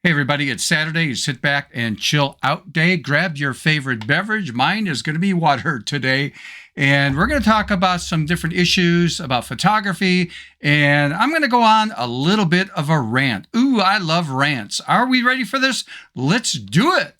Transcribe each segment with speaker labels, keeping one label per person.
Speaker 1: Hey everybody, it's Saturday. You sit back and chill out day. Grab your favorite beverage. Mine is going to be water today. And we're going to talk about some different issues about photography. And I'm going to go on a little bit of a rant. Ooh, I love rants. Are we ready for this? Let's do it.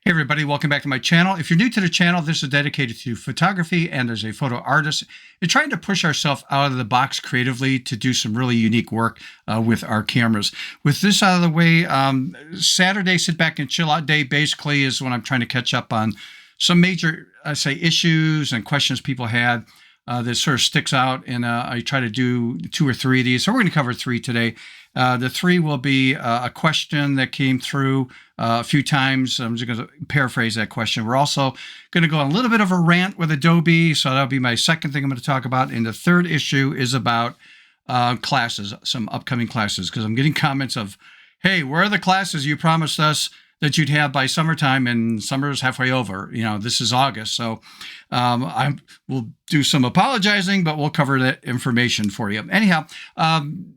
Speaker 1: Hey everybody, welcome back to my channel. If you're new to the channel, this is dedicated to photography and as a photo artist, and trying to push ourselves out of the box creatively to do some really unique work with our cameras. With this out of the way, Saturday sit back and chill out day basically is when I'm trying to catch up on some major, issues and questions people had that sort of sticks out, and I try to do 2 or 3 of these. So we're going to cover 3 today. The 3 will be a question that came through a few times. I'm just going to paraphrase that question. We're also going to go on a little bit of a rant with Adobe. So that'll be my second thing I'm going to talk about. And the third issue is about classes, some upcoming classes, because I'm getting comments of, hey, where are the classes you promised us that you'd have by summertime, and summer is halfway over. You know, this is August. So we'll do some apologizing, but we'll cover that information for you. Anyhow,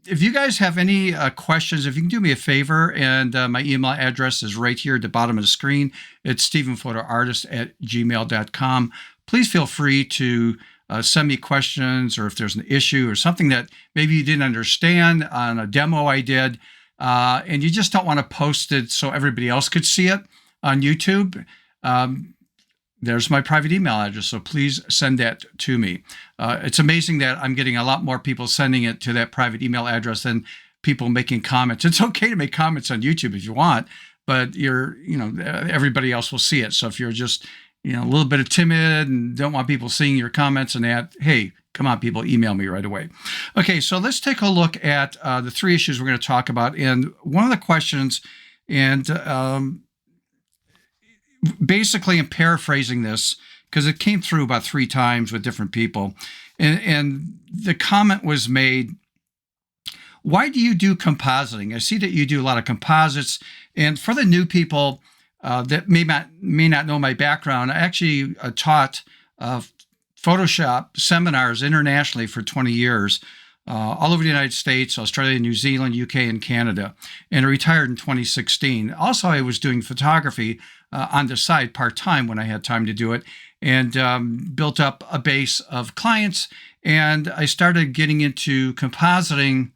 Speaker 1: if you guys have any questions, if you can do me a favor, and my email address is right here at the bottom of the screen. It's stephenphotoartist@gmail.com. Please feel free to send me questions, or if there's an issue or something that maybe you didn't understand on a demo I did, and you just don't want to post it so everybody else could see it on YouTube, there's my private email address, so please send that to me. It's amazing that I'm getting a lot more people sending it to that private email address than people making comments. It's okay to make comments on YouTube if you want, but everybody else will see it. So if you're just, a little bit of timid and don't want people seeing your comments and that, hey, come on, people, email me right away. Okay, so let's take a look at the 3 issues we're going to talk about. And one of the questions, and basically I'm paraphrasing this because it came through about 3 times with different people. And the comment was made, why do you do compositing? I see that you do a lot of composites. And for the new people that may not know my background, I actually taught Photoshop seminars internationally for 20 years, all over the United States, Australia, New Zealand, UK, and Canada, and I retired in 2016. Also, I was doing photography on the side part-time when I had time to do it, and built up a base of clients, and I started getting into compositing.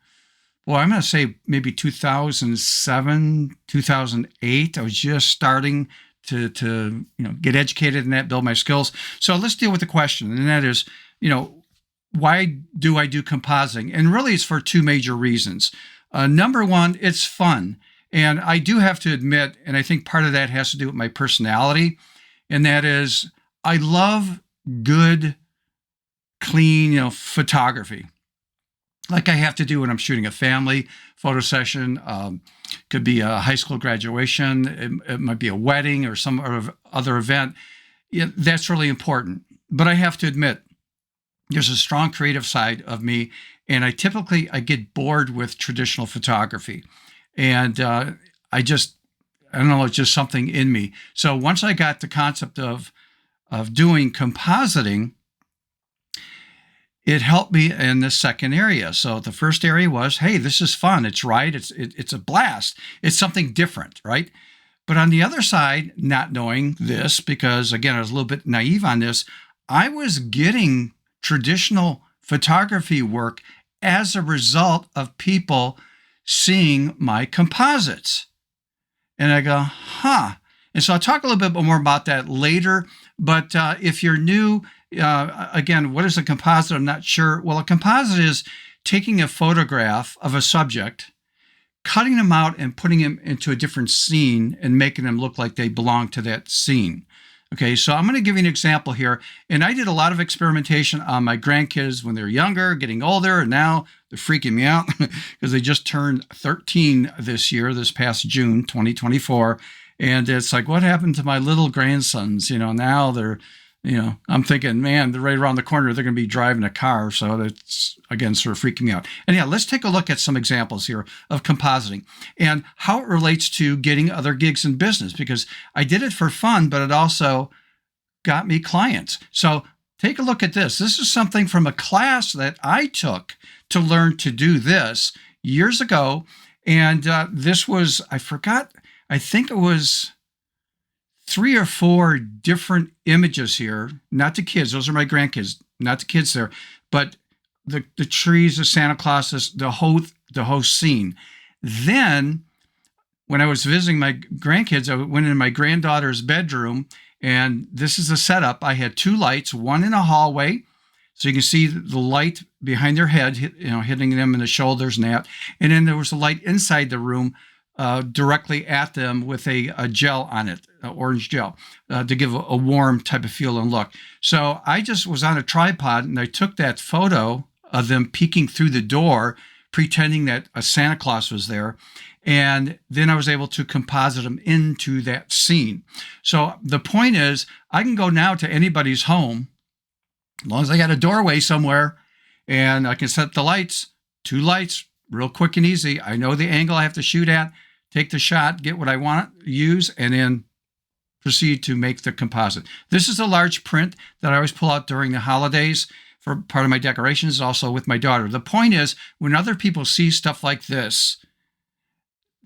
Speaker 1: Well, I'm going to say maybe 2007, 2008. I was just starting to get educated in that, build my skills. So let's deal with the question, and that is, why do I do compositing? And really, it's for 2 major reasons. Number one, it's fun, and I do have to admit, and I think part of that has to do with my personality, and that is, I love good, clean, photography, like I have to do when I'm shooting a family photo session. Could be a high school graduation. It might be a wedding or some other event. Yeah, that's really important. But I have to admit, there's a strong creative side of me, and I get bored with traditional photography. And I don't know, it's just something in me. So once I got the concept of doing compositing, it helped me in the second area. So the first area was, hey, this is fun. It's right. It's a blast. It's something different, right? But on the other side, not knowing this, because again, I was a little bit naive on this, I was getting traditional photography work as a result of people seeing my composites. And I go, huh. And so I'll talk a little bit more about that later. But if you're new, again, what is a composite? I'm not sure. Well, a composite is taking a photograph of a subject, cutting them out and putting them into a different scene and making them look like they belong to that scene. Okay, so I'm going to give you an example here. And I did a lot of experimentation on my grandkids when they're younger, getting older, and now they're freaking me out because they just turned 13 this past June, 2024. And it's like, what happened to my little grandsons? Now they're I'm thinking, man, they're right around the corner. They're going to be driving a car. So that's, again, sort of freaking me out. Anyhow, let's take a look at some examples here of compositing and how it relates to getting other gigs in business, because I did it for fun, but it also got me clients. So take a look at this. This is something from a class that I took to learn to do this years ago. And this was, I forgot, I think it was 3 or 4 different images here. Not the kids, those are my grandkids, not the kids there, but the trees, the Santa Claus, the whole scene. Then when I was visiting my grandkids, I went in my granddaughter's bedroom, and this is the setup. I had 2 lights, one in a hallway, so you can see the light behind their head, hitting them in the shoulders and that. And then there was a light inside the room, directly at them with a gel on it, orange gel, to give a warm type of feel and look. So I just was on a tripod, and I took that photo of them peeking through the door, pretending that a Santa Claus was there. And then I was able to composite them into that scene. So the point is, I can go now to anybody's home, as long as I got a doorway somewhere, and I can set the lights, 2 lights, real quick and easy. I know the angle I have to shoot at, take the shot, get what I want to use, and then proceed to make the composite. This is a large print that I always pull out during the holidays for part of my decorations, also with my daughter. The point is, when other people see stuff like this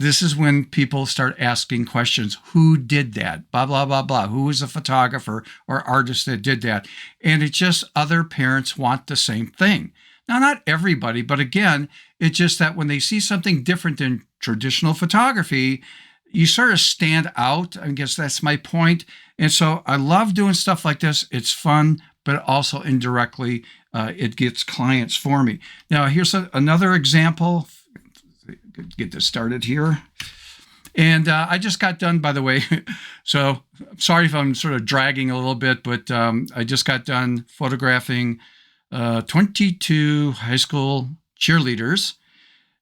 Speaker 1: is when people start asking questions. Who did that? Blah, blah, blah, blah. Who was a photographer or artist that did that? And it's just other parents want the same thing. Now, not everybody, but again, it's just that when they see something different than traditional photography, you sort of stand out. I guess that's my point. And so I love doing stuff like this. It's fun, but also indirectly, it gets clients for me. Now, here's another example. Get this started here. And I just got done, by the way. So sorry if I'm sort of dragging a little bit, but I just got done photographing 22 high school cheerleaders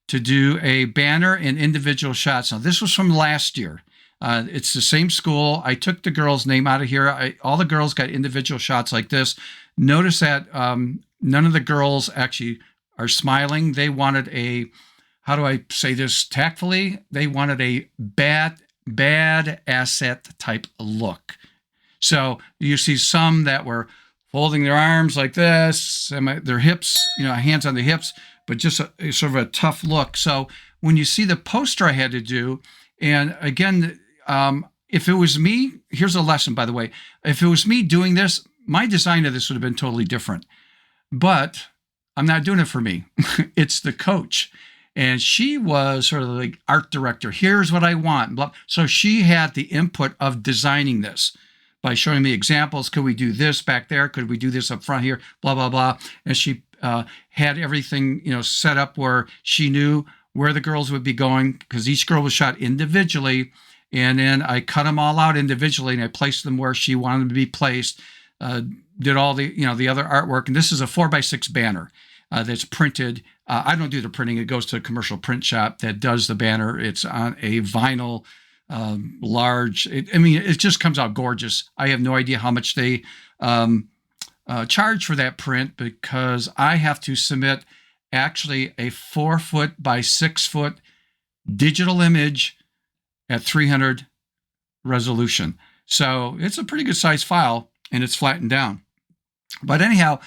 Speaker 1: to do a banner and individual shots. Now, this was from last year. It's the same school. I took the girl's name out of here. All the girls got individual shots like this. Notice that none of the girls actually are smiling. They wanted how do I say this tactfully? They wanted a bad asset type look. So you see some that were folding their arms like this, and their hips, hands on the hips, but just a sort of a tough look. So when you see the poster I had to do, and again, if it was me, here's a lesson, by the way. If it was me doing this, my design of this would have been totally different. But I'm not doing it for me. It's the coach. And she was sort of like art director. Here's what I want. So she had the input of designing this by showing me examples. Could we do this back there? Could we do this up front here? Blah, blah, blah. And she had everything, set up where she knew where the girls would be going, because each girl was shot individually. And then I cut them all out individually, and I placed them where she wanted them to be placed. Did all the, the other artwork. And this is a 4x6 banner that's printed. I don't do the printing. It goes to a commercial print shop that does the banner. It's on a vinyl, large. It just comes out gorgeous. I have no idea how much they charge for that print, because I have to submit actually a 4-foot by 6-foot digital image at 300 resolution. So it's a pretty good size file, and it's flattened down. But anyhow,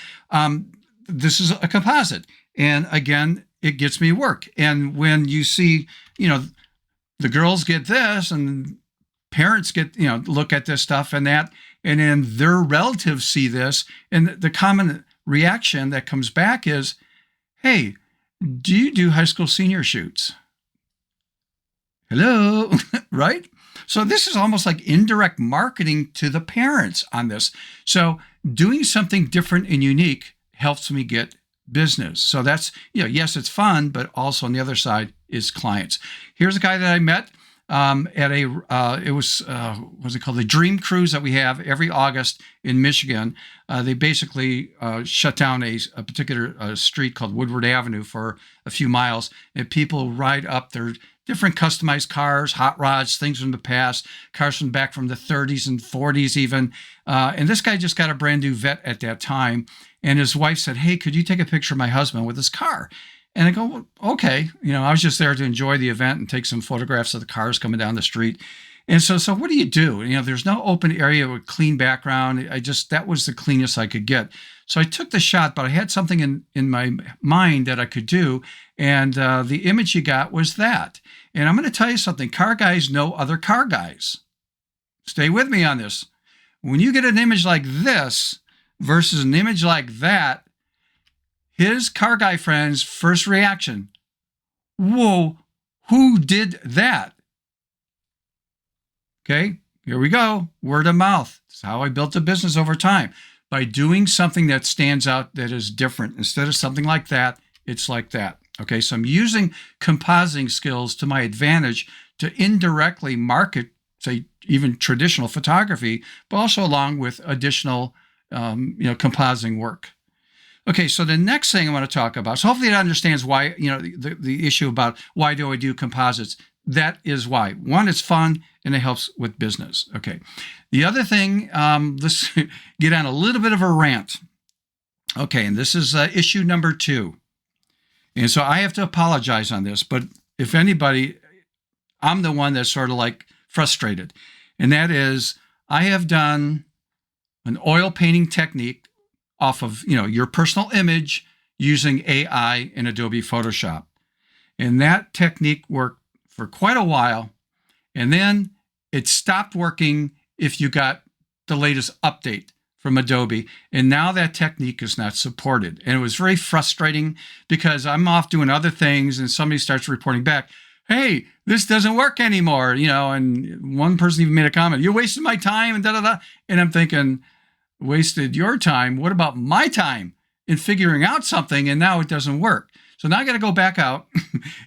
Speaker 1: this is a composite. And again, it gets me work. And when you see, the girls get this, and parents get, look at this stuff and that, and then their relatives see this, and the common reaction that comes back is, hey, do you do high school senior shoots? Hello, right? So this is almost like indirect marketing to the parents on this. So doing something different and unique helps me get business. So that's, yes, it's fun, but also on the other side is clients. Here's a guy that I met at what's it called? The Dream Cruise that we have every August in Michigan. They basically shut down a particular street called Woodward Avenue for a few miles, and people ride up there. different customized cars, hot rods, things from the past, cars from back from the 30s and 40s even. And this guy just got a brand new Vet at that time. And his wife said, hey, could you take a picture of my husband with his car? And I go, well, okay. I was just there to enjoy the event and take some photographs of the cars coming down the street. And so what do you do? There's no open area with clean background. That was the cleanest I could get. So I took the shot, but I had something in my mind that I could do. And the image you got was that. And I'm going to tell you something. Car guys know other car guys. Stay with me on this. When you get an image like this versus an image like that, his car guy friend's first reaction, whoa, who did that? Okay, here we go. Word of mouth. That's how I built a business over time. By doing something that stands out, that is different. Instead of something like that, it's like that. Okay, so I'm using compositing skills to my advantage to indirectly market, say, even traditional photography, but also along with additional, compositing work. Okay, so the next thing I want to talk about, so hopefully it understands why, the issue about why do I do composites. That is why. One, it's fun and it helps with business. Okay. The other thing, let's get on a little bit of a rant. Okay, and this is issue number 2. And so I have to apologize on this, but if anybody, I'm the one that's sort of like frustrated. And that is, I have done an oil painting technique off of, your personal image using AI in Adobe Photoshop. And that technique worked for quite a while. And then it stopped working if you got the latest update from Adobe. And now that technique is not supported. And it was very frustrating because I'm off doing other things and somebody starts reporting back, hey, this doesn't work anymore. And one person even made a comment, you're wasting my time and da-da-da. And I'm thinking, wasted your time. What about my time in figuring out something? And now it doesn't work. So now I got to go back out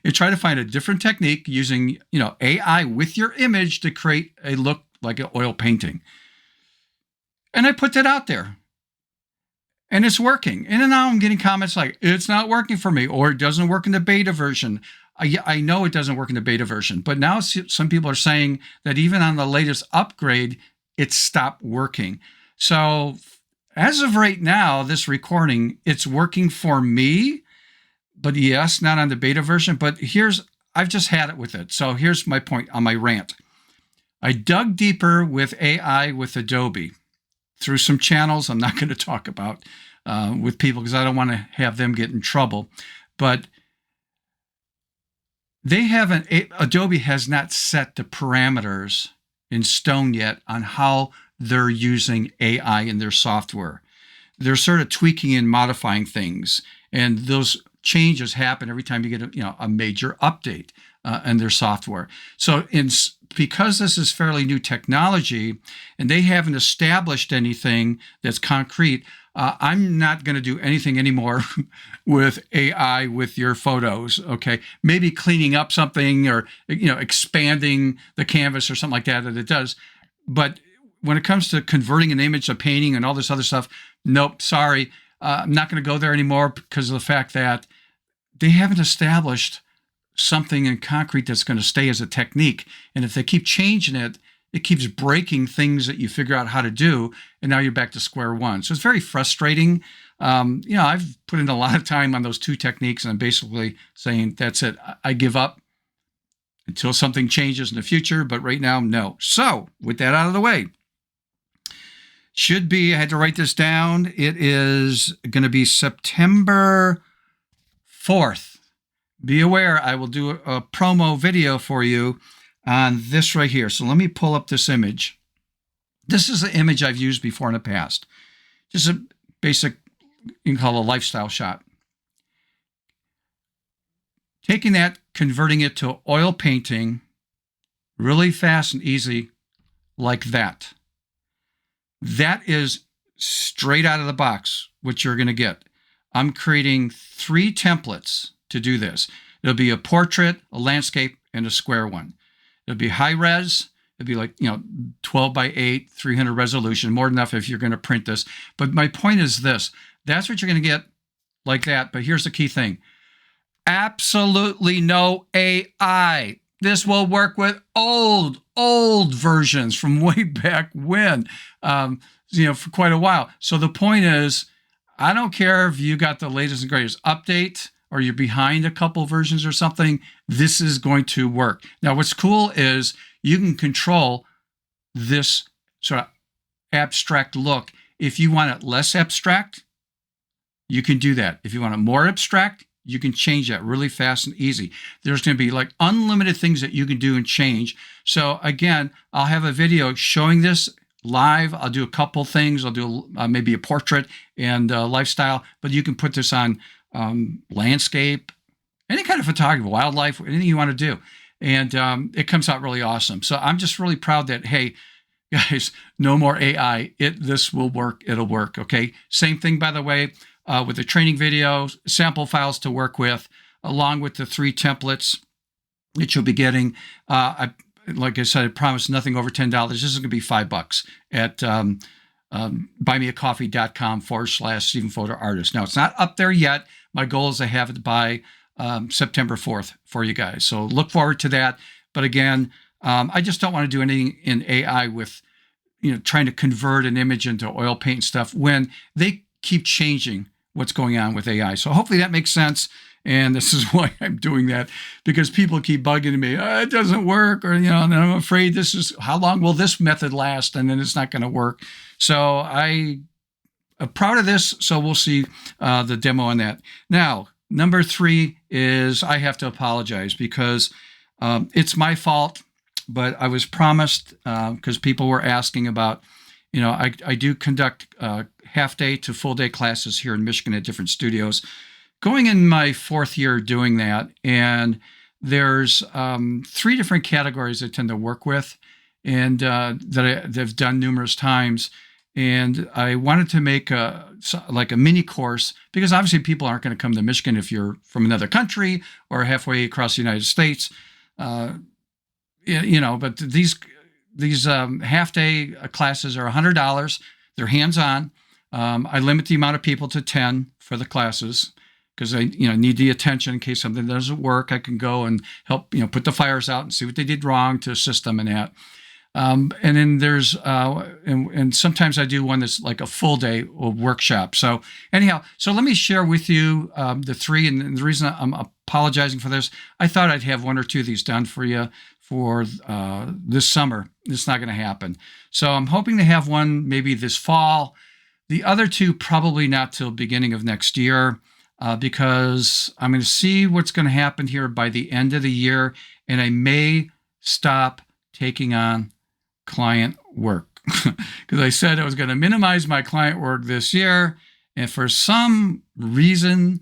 Speaker 1: and try to find a different technique using, AI with your image to create a look like an oil painting. And I put that out there and it's working. And then now I'm getting comments like, it's not working for me, or it doesn't work in the beta version. I know it doesn't work in the beta version, but now some people are saying that even on the latest upgrade, it stopped working. So as of right now, this recording, it's working for me, but yes, not on the beta version. But I've just had it with it. So here's my point on my rant. I dug deeper with AI with Adobe through some channels I'm not going to talk about with people because I don't want to have them get in trouble. But Adobe has not set the parameters in stone yet on how they're using AI in their software. They're sort of tweaking and modifying things, and those changes happen every time you get a major update in their software. So because this is fairly new technology and they haven't established anything that's concrete, I'm not going to do anything anymore with AI with your photos. Okay, maybe cleaning up something or expanding the canvas or something like that it does, but when it comes to converting an image to painting and all this other stuff, nope, sorry. I'm not going to go there anymore because of the fact that they haven't established something in concrete that's going to stay as a technique. And if they keep changing it, it keeps breaking things that you figure out how to do. And now you're back to square one. So it's very frustrating. I've put in a lot of time on those 2 techniques and I'm basically saying, that's it. I give up until something changes in the future. But right now, no. So with that out of the way, I had to write this down. It is going to be September 4th. Be aware, I will do a promo video for you on this right here. So let me pull up this image. This is an image I've used before in the past. Just a basic, you can call it a lifestyle shot. Taking that, converting it to oil painting, really fast and easy, like that. That is straight out of the box what you're going to get. I'm creating 3 templates to do this. It'll be a portrait, a landscape, and a square one. It'll be high res. It'll be like, 12 by 8, 300 resolution, more than enough if you're going to print this. But my point is this. That's what you're going to get like that. But here's the key thing. Absolutely no AI. This will work with old versions from way back when, for quite a while. So the point is, I don't care if you got the latest and greatest update or you're behind a couple versions or something, this is going to work. Now, what's cool is you can control this sort of abstract look. If you want it less abstract, you can do that. If you want it more abstract, you can change that really fast and easy. There's going to be like unlimited things that you can do and change. So again, I'll have a video showing this live. I'll do a couple things. I'll do maybe a portrait and lifestyle, but you can put this on landscape, any kind of photography, wildlife, anything you want to do. And it comes out really awesome. So I'm just really proud that, hey, guys, no more AI. This will work. It'll work. Okay. Same thing, by the way, with the training video, sample files to work with, along with the 3 templates that you'll be getting. Like I said, I promise nothing over $10. This is going to be $5 at buymeacoffee.com/Stephen Fodor Artist. Now, it's not up there yet. My goal is to have it by September 4th for you guys. So look forward to that. But again, I just don't want to do anything in AI with, trying to convert an image into oil paint and stuff when they keep changing what's going on with AI. So hopefully that makes sense. And this is why I'm doing that, because people keep bugging me. It doesn't work, or, and I'm afraid how long will this method last? And then it's not going to work. So I'm proud of this. So we'll see the demo on that. Now, number 3 is I have to apologize because it's my fault, but I was promised because people were asking about, I do conduct half-day to full-day classes here in Michigan at different studios. Going in my 4th year doing that, and there's 3 different categories I tend to work with, and that I've done numerous times. And I wanted to make a mini course, because obviously people aren't going to come to Michigan if you're from another country or halfway across the United States. But these half-day classes are $100. They're hands-on. I limit the amount of people to 10 for the classes, because I need the attention in case something doesn't work. I can go and help put the fires out and see what they did wrong to assist them in that. And then there's and sometimes I do one that's like a full day workshop. So anyhow, so let me share with you the 3. And the reason I'm apologizing for this, I thought I'd have 1 or 2 of these done for you for this summer. It's not going to happen. So I'm hoping to have one maybe this fall. The other 2 probably not till beginning of next year. Because I'm going to see what's going to happen here by the end of the year, and I may stop taking on client work, because I said I was going to minimize my client work this year, and for some reason,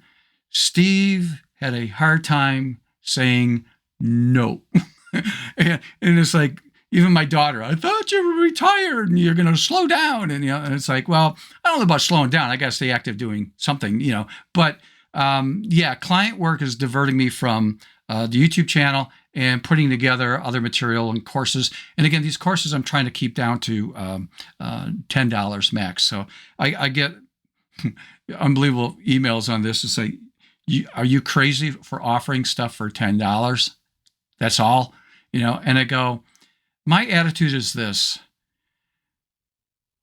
Speaker 1: Steve had a hard time saying no. And it's like, even my daughter, I thought you were retired and you're going to slow down. And, and it's like, well, I don't know about slowing down. I got to stay active doing something, but client work is diverting me from the YouTube channel and putting together other material and courses. And again, these courses I'm trying to keep down to $10 max. So I get unbelievable emails on this and say, are you crazy for offering stuff for $10? That's all, and I go, my attitude is this,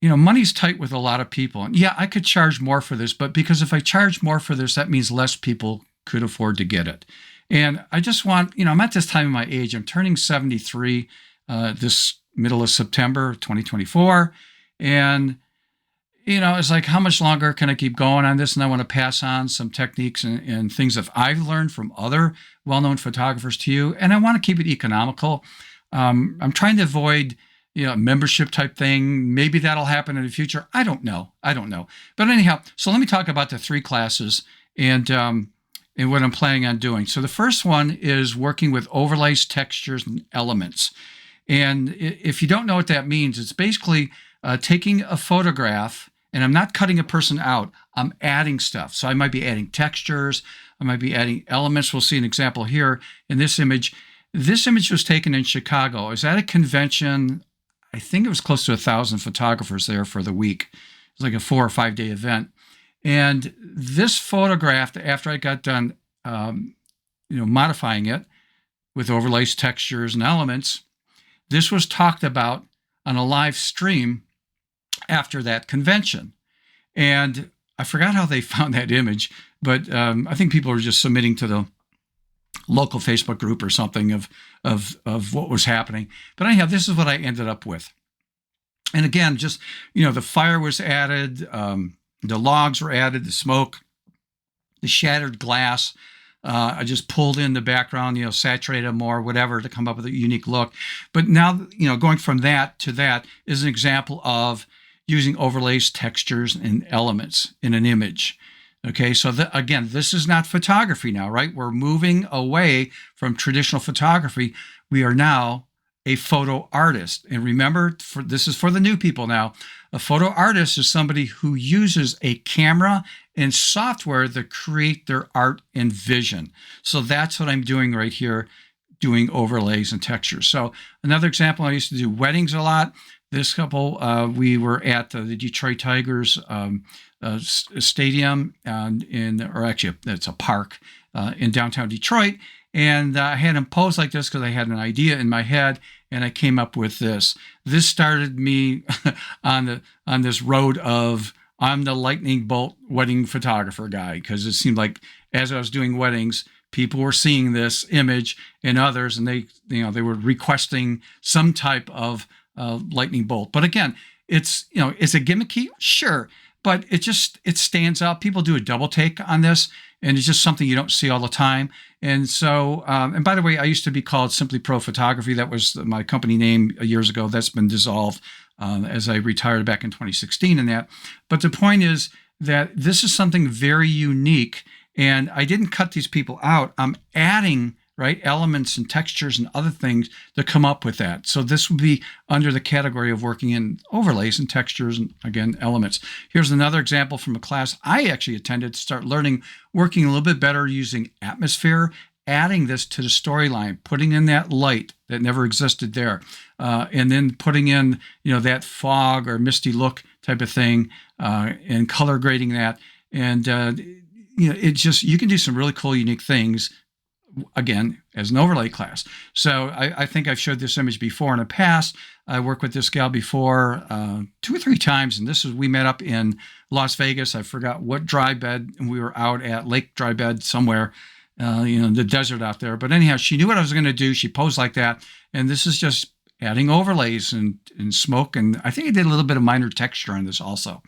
Speaker 1: money's tight with a lot of people. And yeah, I could charge more for this, but because if I charge more for this, that means less people could afford to get it. And I just want, I'm at this time in my age, I'm turning 73 this middle of September 2024. And, it's like, how much longer can I keep going on this? And I want to pass on some techniques and things that I've learned from other well-known photographers to you. And I want to keep it economical. I'm trying to avoid, membership type thing. Maybe that'll happen in the future. I don't know. But anyhow, so let me talk about the 3 classes and what I'm planning on doing. So the first one is working with overlays, textures, and elements. And if you don't know what that means, it's basically taking a photograph, and I'm not cutting a person out. I'm adding stuff. So I might be adding textures. I might be adding elements. We'll see an example here in this image. This image was taken in Chicago. I was at a convention. I think it was close to 1,000 photographers there for the week. It was like a 4 or 5 day event. And this photograph, after I got done, modifying it with overlays, textures, and elements. This was talked about on a live stream after that convention. And I forgot how they found that image, but I think people were just submitting to the local Facebook group or something of what was happening. But anyhow, this is what I ended up with. And again, just, the fire was added, the logs were added, the smoke, the shattered glass. I just pulled in the background, saturated more, whatever, to come up with a unique look. But now, going from that to that is an example of using overlays, textures, and elements in an image. Okay, so again, this is not photography now, right? We're moving away from traditional photography. We are now a photo artist. And remember, this is for the new people now. A photo artist is somebody who uses a camera and software to create their art and vision. So that's what I'm doing right here, doing overlays and textures. So another example, I used to do weddings a lot. This couple, we were at the Detroit Tigers stadium, or actually it's a park in downtown Detroit. And I had them pose like this because I had an idea in my head, and I came up with this. This started me on this road of I'm the lightning bolt wedding photographer guy, because it seemed like as I was doing weddings, people were seeing this image and others, and they were requesting some type of lightning bolt. But again, it's a gimmicky, sure, but it stands out. People do a double take on this, and it's just something you don't see all the time. And so, and by the way, I used to be called Simply Pro Photography. That was my company name years ago. That's been dissolved as I retired back in 2016 and that. But the point is that this is something very unique, and I didn't cut these people out. I'm adding elements and textures and other things to come up with that. So this would be under the category of working in overlays and textures and, again, elements. Here's another example from a class I actually attended to start working a little bit better using atmosphere, adding this to the storyline, putting in that light that never existed there, and then putting in, that fog or misty look type of thing, and color grading that. And, you can do some really cool, unique things, again, as an overlay class. So I think I've showed this image before in the past. I worked with this gal before 2 or 3 times, and we met up in Las Vegas. I forgot what dry bed, and we were out at Lake Dry Bed somewhere, in the desert out there. But anyhow, she knew what I was going to do. She posed like that, and this is just adding overlays and smoke, and I think I did a little bit of minor texture on this also.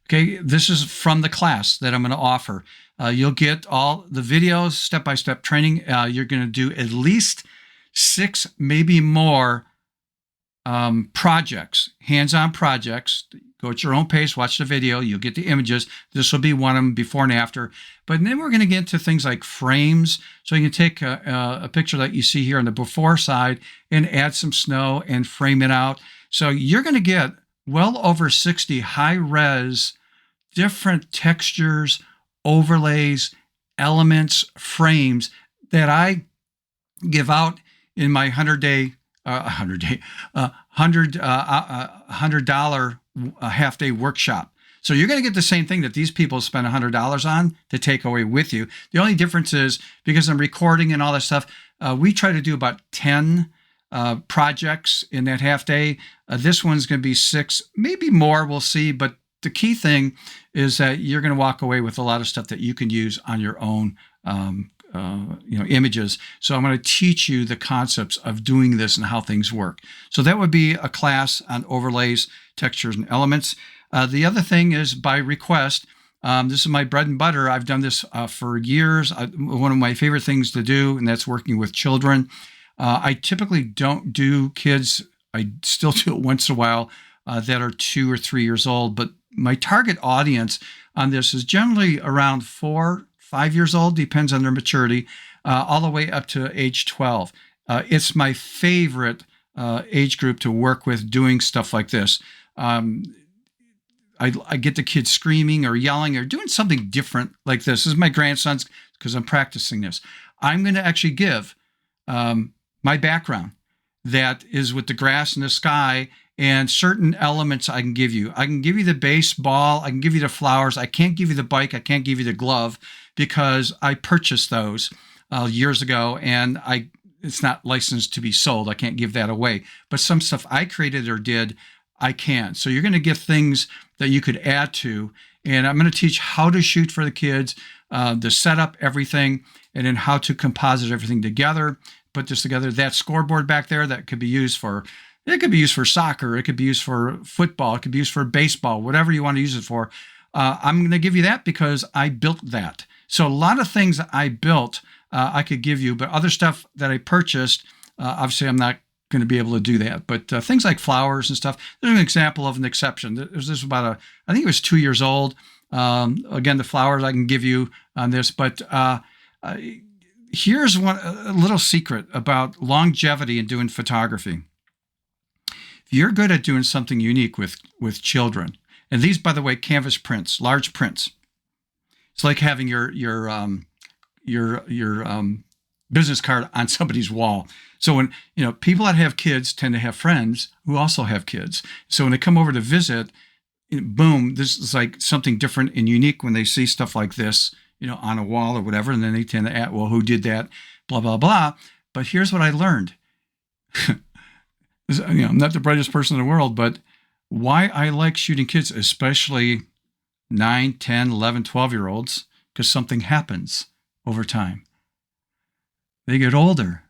Speaker 1: Okay, this is from the class that I'm going to offer. You'll get all the videos, step-by-step training. You're going to do at least 6, maybe more projects, hands-on projects. Go at your own pace, watch the video. You'll get the images. This will be one of them, before and after. But then we're going to get into things like frames. So you can take a picture that you see here on the before side and add some snow and frame it out. So you're going to get well over 60 high-res, different textures, overlays, elements, frames that I give out in my $100 half-day workshop. So you're going to get the same thing that these people spend $100 on to take away with you. The only difference is, because I'm recording and all that stuff, we try to do about 10 projects in that half day. This one's going to be 6, maybe more, we'll see. But the key thing is that you're going to walk away with a lot of stuff that you can use on your own images. So I'm going to teach you the concepts of doing this and how things work. So that would be a class on overlays, textures, and elements. The other thing is by request. This is my bread and butter. I've done this for years. One of my favorite things to do, and that's working with children. I typically don't do kids. I still do it once in a while that are 2 or 3 years old. But my target audience on this is generally around 4, 5 years old, depends on their maturity, all the way up to age 12. It's my favorite age group to work with doing stuff like this. I get the kids screaming or yelling or doing something different like this. This is my grandson's, because I'm practicing this. I'm going to actually give my background that is with the grass and the sky and certain elements I can give you. I can give you the baseball. I can give you the flowers. I can't give you the bike. I can't give you the glove because I purchased those years ago, and it's not licensed to be sold. I can't give that away. But some stuff I created or did, I can. So you're going to get things that you could add to. And I'm going to teach how to shoot for the kids, the setup, everything, and then how to composite everything together, put this together. That scoreboard back there, that could be used for, it could be used for soccer. It could be used for football. It could be used for baseball, whatever you want to use it for. I'm going to give you that because I built that. So a lot of things that I built, I could give you, but other stuff that I purchased, obviously I'm not going to be able to do that. But things like flowers and stuff, there's an example of an exception. This was about I think it was 2 years old. Again, the flowers I can give you on this, but here's a little secret about longevity in doing photography. If you're good at doing something unique with children, and these, by the way, canvas prints, large prints. It's like having your business card on somebody's wall. So when people that have kids tend to have friends who also have kids. So when they come over to visit, boom, this is like something different and unique when they see stuff like this, on a wall or whatever, and then they tend to ask, well, who did that? Blah blah blah. But here's what I learned. I'm not the brightest person in the world, but why I like shooting kids, especially 9, 10, 11, 12-year-olds, because something happens over time. They get older.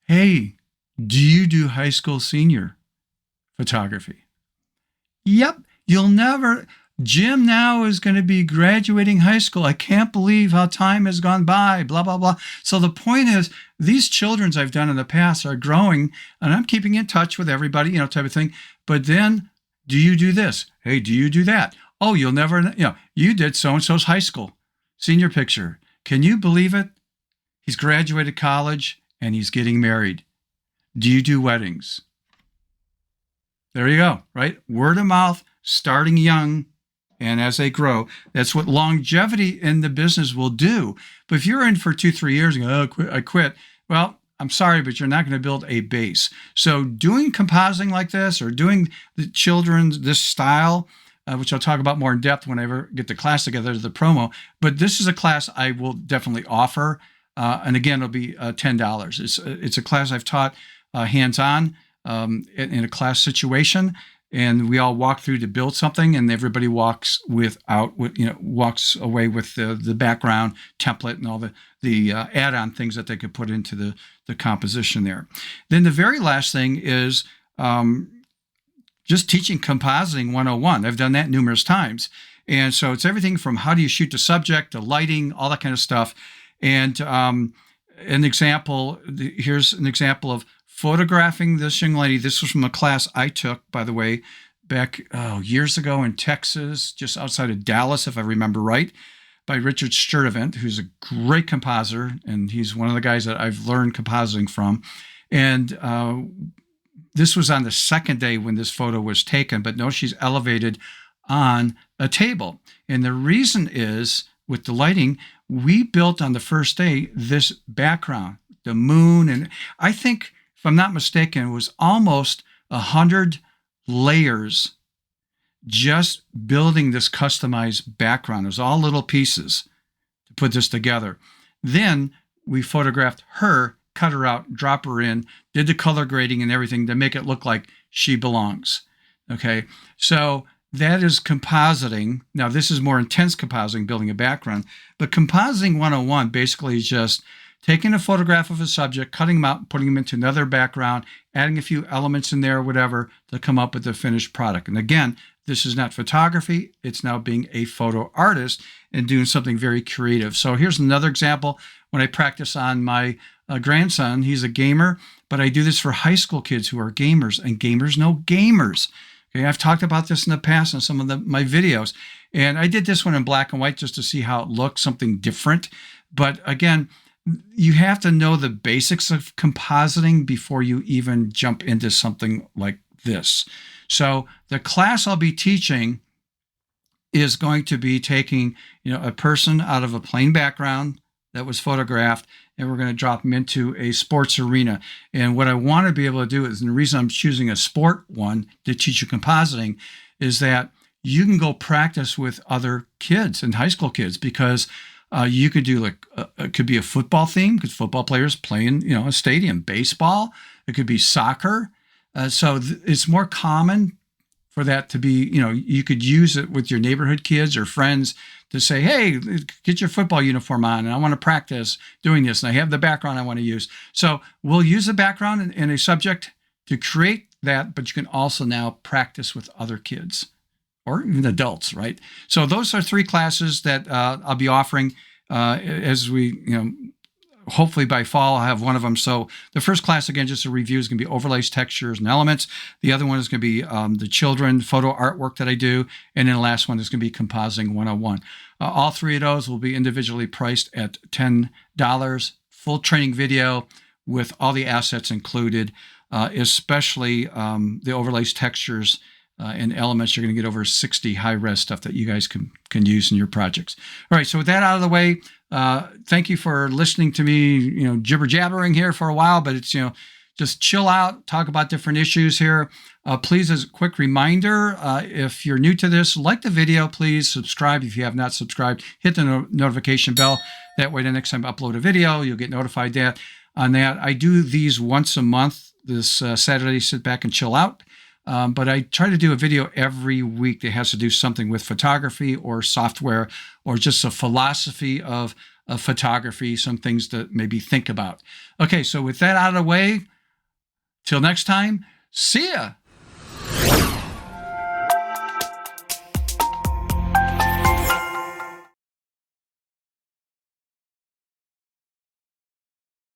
Speaker 1: Hey, do you do high school senior photography? Yep, you'll never. Jim now is going to be graduating high school. I can't believe how time has gone by, blah, blah, blah. So the point is, these children's I've done in the past are growing, and I'm keeping in touch with everybody, type of thing. But then, do you do this? Hey, do you do that? Oh, you'll never, you did so-and-so's high school senior picture. Can you believe it? He's graduated college, and he's getting married. Do you do weddings? There you go, right? Word of mouth, starting young, and as they grow, that's what longevity in the business will do. But if you're in for 2-3 years and go, I quit, well, I'm sorry, but you're not going to build a base. So doing compositing like this or doing the children's, this style, which I'll talk about more in depth when I ever get the class together, the promo. But this is a class I will definitely offer. And again, it'll be $10. It's a class I've taught hands-on in a class situation. And we all walk through to build something, and everybody walks away with the background template and all the add-on things that they could put into the composition there. Then the very last thing is just teaching compositing 101. I've done that numerous times. And so it's everything from how do you shoot the subject, the lighting, all that kind of stuff. And here's an example of photographing this young lady. This was from a class I took, by the way, back years ago in Texas, just outside of Dallas, if I remember right, by Richard Sturtevant, who's a great compositor, and he's one of the guys that I've learned compositing from. And this was on the second day when this photo was taken, but no, she's elevated on a table. And the reason is, with the lighting, we built on the first day this background, the moon, and I think, if I'm not mistaken, it was almost 100 layers just building this customized background. It was all little pieces to put this together. Then we photographed her, cut her out, drop her in, did the color grading and everything to make it look like she belongs. Okay, so that is compositing. Now, this is more intense compositing, building a background, but compositing 101 basically is just taking a photograph of a subject, cutting them out, putting them into another background, adding a few elements in there, whatever, to come up with the finished product. And again, this is not photography. It's now being a photo artist and doing something very creative. So here's another example. When I practice on my grandson, he's a gamer, but I do this for high school kids who are gamers, and gamers know gamers. Okay, I've talked about this in the past in some of my videos. And I did this one in black and white just to see how it looks, something different. But again, you have to know the basics of compositing before you even jump into something like this. So the class I'll be teaching is going to be taking, a person out of a plain background that was photographed, and we're going to drop them into a sports arena. And what I want to be able to do is, and the reason I'm choosing a sport one to teach you compositing, is that you can go practice with other kids and high school kids, because You could do like, it could be a football theme because football players play in, a stadium. Baseball, it could be soccer. So it's more common for that to be, you could use it with your neighborhood kids or friends to say, hey, get your football uniform on and I want to practice doing this and I have the background I want to use. So we'll use the background in a subject to create that, but you can also now practice with other kids or even adults, right? So those are 3 classes that I'll be offering as we, hopefully by fall, I'll have one of them. So the first class, again, just a review, is going to be overlays, textures, and elements. The other one is going to be the children photo artwork that I do. And then the last one is going to be compositing 101. All 3 of those will be individually priced at $10. Full training video with all the assets included, especially the overlays, textures, and elements. You're going to get over 60 high-res stuff that you guys can use in your projects. All right, so with that out of the way, thank you for listening to me, jibber-jabbering here for a while, but it's, just chill out, talk about different issues here. Please, as a quick reminder, if you're new to this, like the video, please subscribe if you have not subscribed. Hit the notification bell. That way, the next time I upload a video, you'll get notified on that. I do these once a month. This Saturday, sit back and chill out. But I try to do a video every week that has to do something with photography or software or just a philosophy of photography, some things to maybe think about. Okay, so with that out of the way, till next time, see ya.